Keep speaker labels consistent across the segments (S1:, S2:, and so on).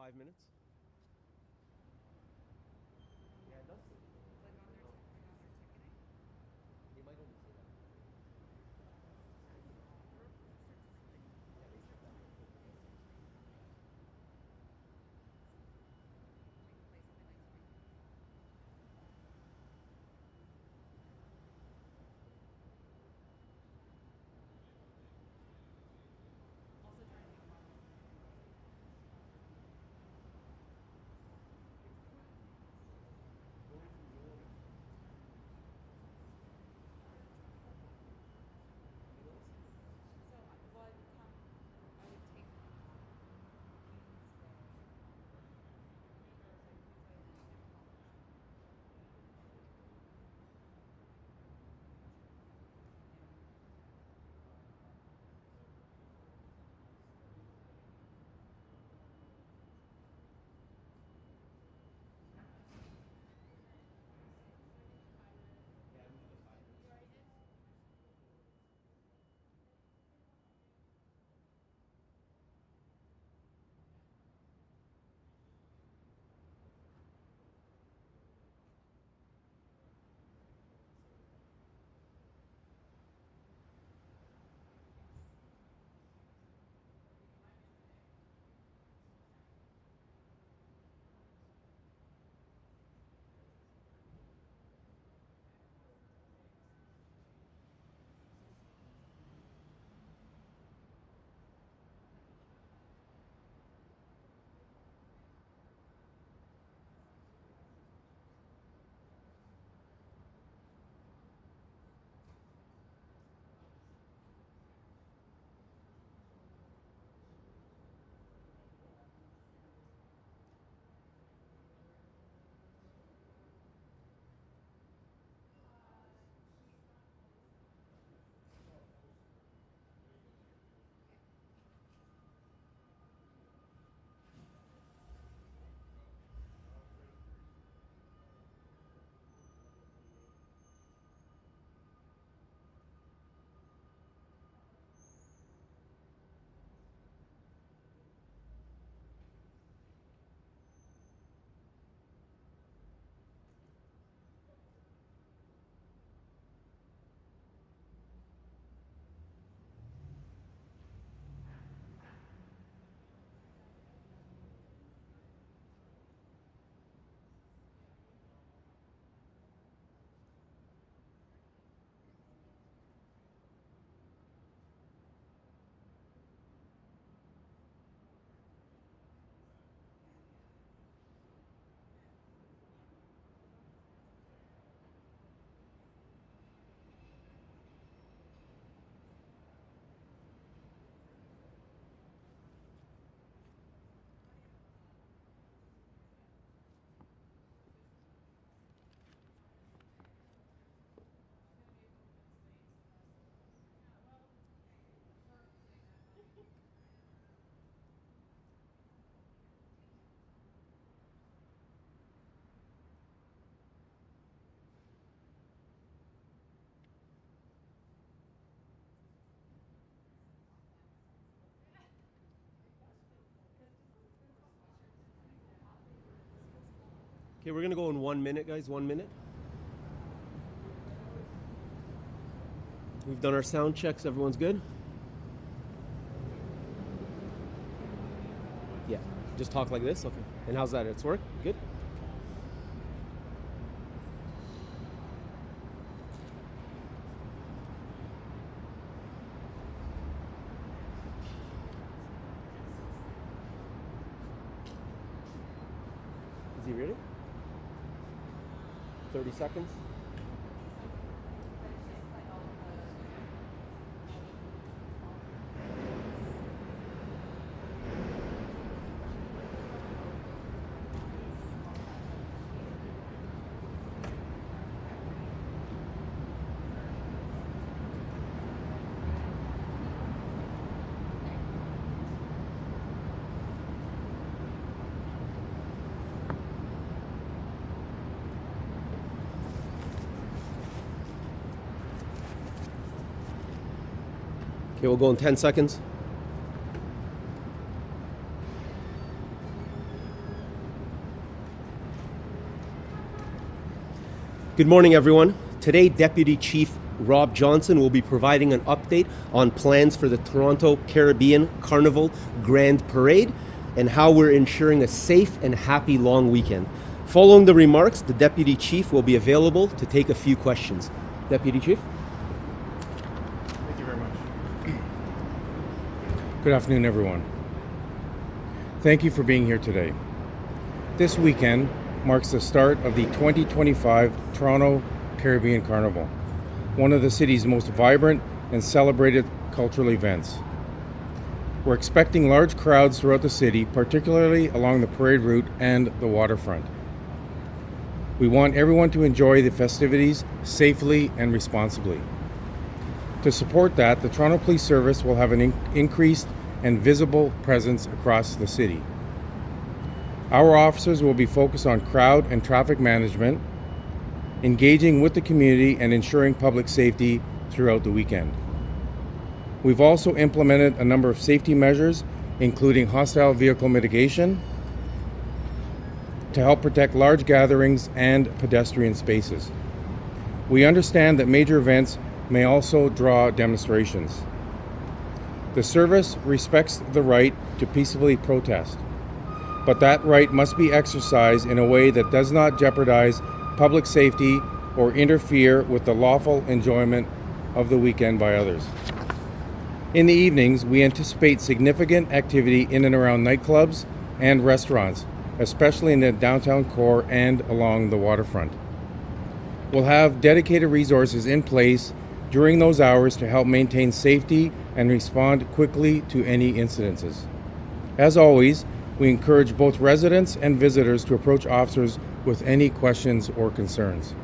S1: 5 minutes. Yeah, it does.
S2: Like on their ticketing?
S1: They might only say that. Yeah, they said that.
S2: We can play something like spring. Also trying to think about
S1: Going to New Orleans.
S2: so what I would take Wednesday.
S1: Okay, we're gonna go in 1 minute, guys. 1 minute. We've done our sound checks. Everyone's good? Yeah. Just talk like this? Okay. And how's that? It's work? Good? Is he ready? 30 seconds. Okay, we'll go in 10 seconds. Good morning, everyone. Today, Deputy Chief Rob Johnson will be providing an update on plans for the Toronto Caribbean Carnival Grand Parade and how we're ensuring a safe and happy long weekend. Following the remarks, the Deputy Chief will be available to take a few questions. Deputy Chief?
S3: Thank you very much. Good afternoon, everyone. Thank you for being here today. This weekend marks the start of the 2025 Toronto Caribbean Carnival, one of the city's most vibrant and celebrated cultural events. We're expecting large crowds throughout the city, particularly along the parade route and the waterfront. We want everyone to enjoy the festivities safely and responsibly. To support that, the Toronto Police Service will have an increased and visible presence across the city. Our officers will be focused on crowd and traffic management, engaging with the community and ensuring public safety throughout the weekend. We've also implemented a number of safety measures, including hostile vehicle mitigation, to help protect large gatherings and pedestrian spaces. We understand that major events may also draw demonstrations. The service respects the right to peacefully protest, but that right must be exercised in a way that does not jeopardize public safety or interfere with the lawful enjoyment of the weekend by others. In the evenings, we anticipate significant activity in and around nightclubs and restaurants, especially in the downtown core and along the waterfront. We'll have dedicated resources in place during those hours to help maintain safety and respond quickly to any incidences. As always, we encourage both residents and visitors to approach officers with any questions or concerns.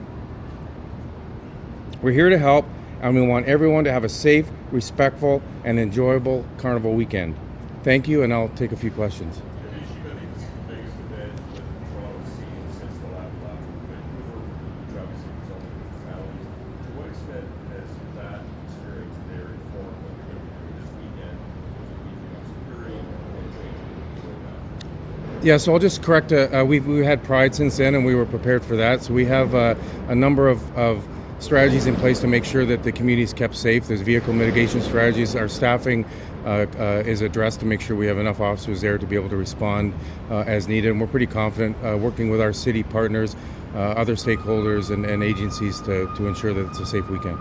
S3: We're here to help, and we want everyone to have a safe, respectful, and enjoyable Carnival weekend. Thank you, and I'll take a few questions.
S4: I think this is the biggest event that Toronto's seen since the last Vancouver, which obviously was only with fatalities. To what extent has that experience there informed what they're going to be doing this weekend with the weekend of security and changing the roadmap?
S3: Yeah, so I'll just correct. We've had Pride since then, and we were prepared for that. So we have a number of strategies in place to make sure that the community is kept safe. There's vehicle mitigation strategies. Our staffing is addressed to make sure we have enough officers there to be able to respond as needed. And we're pretty confident working with our city partners, other stakeholders and agencies to ensure that it's a safe weekend.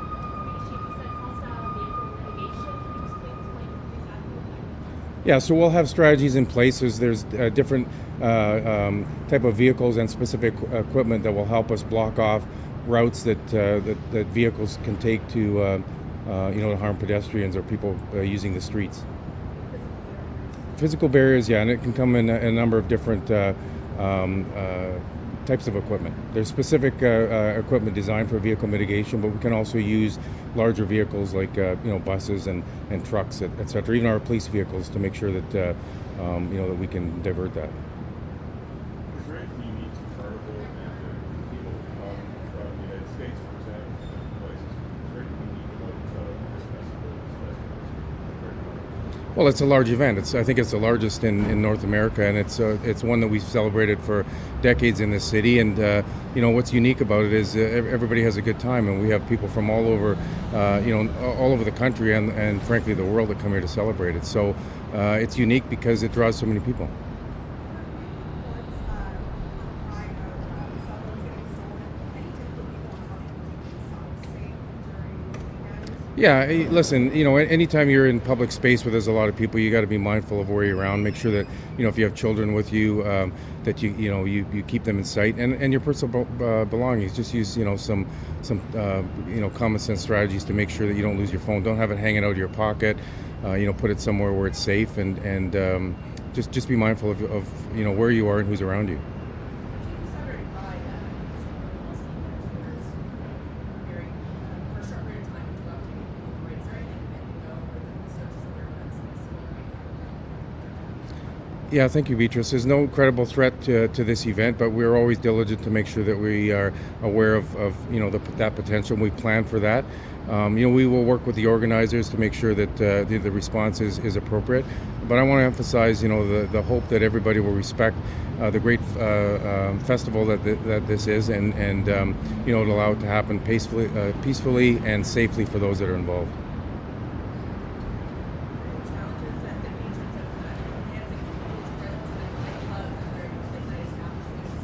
S3: Yeah, so we'll have strategies in place. There's different type of vehicles and specific equipment that will help us block off routes that vehicles can take to to harm pedestrians or people using the streets. Physical barriers, yeah, and it can come in a number of different types of equipment. There's specific equipment designed for vehicle mitigation, but we can also use larger vehicles like buses and trucks, etc. Even our police vehicles to make sure that that we can divert that.
S4: Is there anything unique to Carnival and the people who come from the United States, for example, from different places? Is there anything unique about this festival, compared to others?
S3: Well, it's a large event. I think it's the largest in North America, and it's one that we've celebrated for decades in this city. And what's unique about it is everybody has a good time, and we have people from all over, all over the country and frankly the world that come here to celebrate it. So it's unique because it draws so many people. Yeah, listen, anytime you're in public space where there's a lot of people, you got to be mindful of where you're around. Make sure that, if you have children with you, that you keep them in sight, and your personal belongings. Just use, some common sense strategies to make sure that you don't lose your phone. Don't have it hanging out of your pocket. Put it somewhere where it's safe, and just be mindful of where you are and who's around you. Yeah, thank you, Beatrice. There's no credible threat to this event, but we're always diligent to make sure that we are aware of that potential. We plan for that. We will work with the organizers to make sure that the response is appropriate. But I want to emphasize, the hope that everybody will respect the great festival that this is, and to allow it to happen peacefully and safely for those that are involved.
S2: Challenges that the beach in terms of enhancing police presence in the nightclubs and where late night establishments is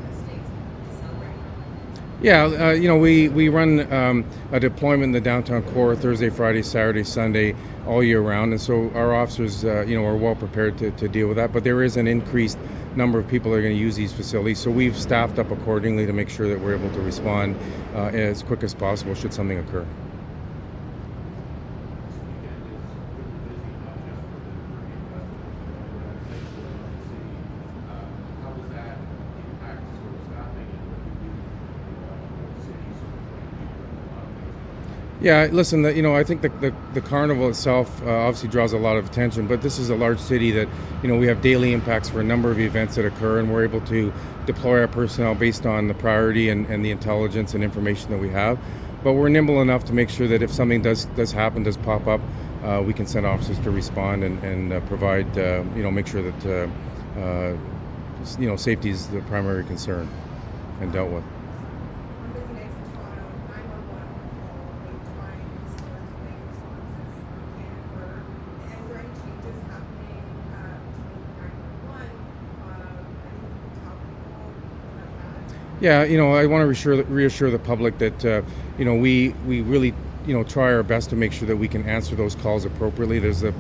S2: the states to celebrate.
S3: Yeah, we run a deployment in the downtown core Thursday, Friday, Saturday, Sunday, all year round, and so our officers, are well prepared to deal with that. But there is an increased number of people that are going to use these facilities, so we've staffed up accordingly to make sure that we're able to respond as quick as possible should something occur. Yeah, listen, I think the carnival itself obviously draws a lot of attention, but this is a large city that, we have daily impacts for a number of events that occur, and we're able to deploy our personnel based on the priority and the intelligence and information that we have. But we're nimble enough to make sure that if something does pop up, we can send officers to respond and provide, make sure that, safety is the primary concern and dealt with.
S2: On busy nights in Toronto, 911 times or delayed responses can occur. Is there any changes happening to 911? Anything you can tell people about that?
S3: Yeah, I want to reassure the public that we really try our best to make sure that we can answer those calls appropriately. There's the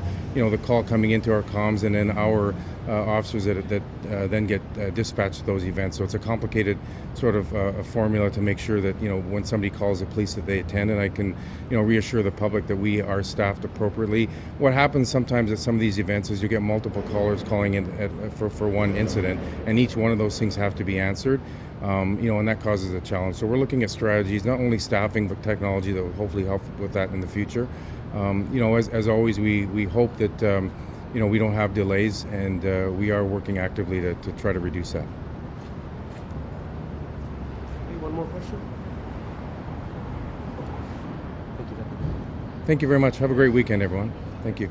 S3: call coming into our comms, and then our officers that then get dispatched to those events. So it's a complicated sort of a formula to make sure that when somebody calls the police that they attend, and I can reassure the public that we are staffed appropriately. What happens sometimes at some of these events is you get multiple callers calling in for one incident, and each one of those things have to be answered. And that causes a challenge. So we're looking at strategies, not only staffing, but technology that will hopefully help with that in the future. As always, we hope that we don't have delays, and we are working actively to try to reduce that.
S1: Okay, one more question. Thank you, Deputy.
S3: Thank you very much. Have a great weekend, everyone. Thank you.